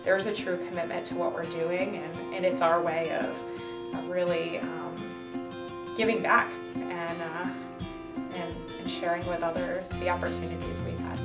there's a true commitment to what we're doing, and it's our way of really giving back and sharing with others the opportunities we've had.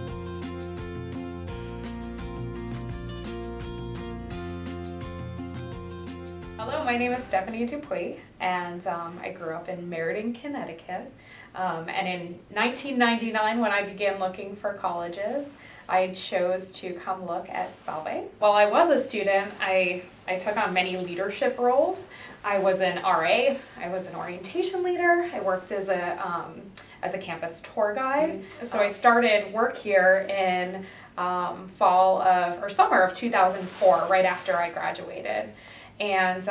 Hello, my name is Stephanie Dupuy, and I grew up in Meriden, Connecticut. And in 1999, when I began looking for colleges, I chose to come look at Salve. While I was a student, I took on many leadership roles. I was an RA, I was an orientation leader, I worked as a campus tour guide. So I started work here in summer of 2004, right after I graduated. And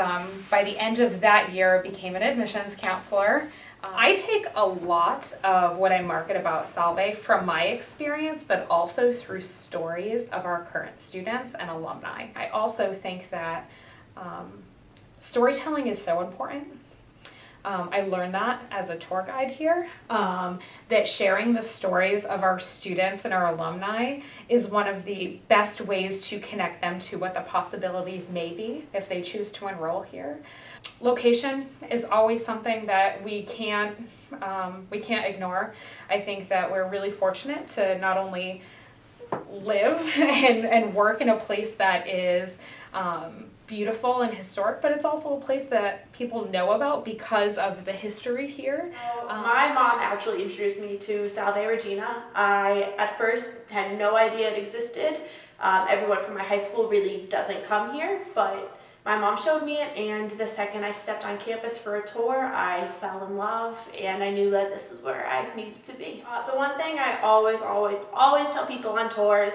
by the end of that year, I became an admissions counselor. I take a lot of what I market about Salve from my experience, but also through stories of our current students and alumni. I also think that storytelling is so important. I learned that as a tour guide here, that sharing the stories of our students and our alumni is one of the best ways to connect them to what the possibilities may be if they choose to enroll here. Location is always something that we can't ignore. I think that we're really fortunate to not only live and work in a place that is beautiful and historic, but it's also a place that people know about because of the history here. My mom actually introduced me to Salve Regina. I at first had no idea it existed. Everyone from my high school really doesn't come here, but my mom showed me it, and the second I stepped on campus for a tour, I fell in love, and I knew that this is where I needed to be. The one thing I always tell people on tours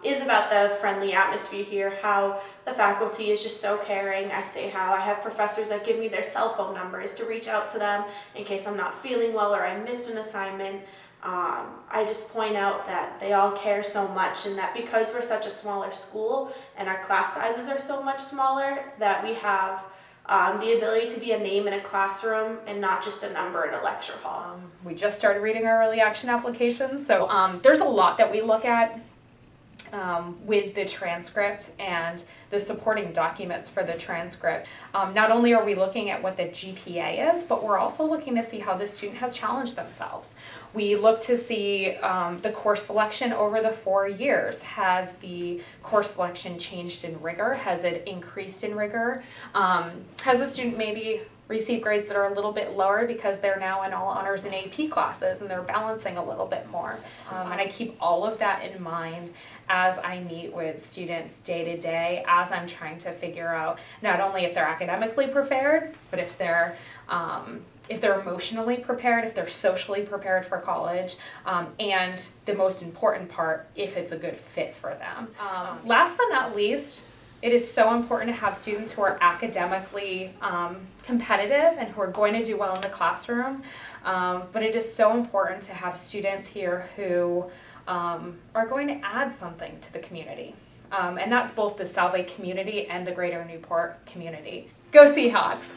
is about the friendly atmosphere here, how the faculty is just so caring. I say how I have professors that give me their cell phone numbers to reach out to them in case I'm not feeling well or I missed an assignment. I just point out that they all care so much, and that because we're such a smaller school and our class sizes are so much smaller, that we have the ability to be a name in a classroom and not just a number in a lecture hall. We just started reading our early action applications, so there's a lot that we look at with the transcript and the supporting documents for the transcript. Not only are we looking at what the GPA is, but we're also looking to see how the student has challenged themselves. We look to see the course selection over the 4 years. Has the course selection changed in rigor? Has it increased in rigor? Has a student maybe received grades that are a little bit lower because they're now in all honors and AP classes and they're balancing a little bit more? And I keep all of that in mind as I meet with students day to day, as I'm trying to figure out not only if they're academically prepared, but if they're emotionally prepared, if they're socially prepared for college, and the most important part, if it's a good fit for them. Last but not least, it is so important to have students who are academically competitive and who are going to do well in the classroom, but it is so important to have students here who are going to add something to the community. And that's both the Salve community and the greater Newport community. Go Seahawks!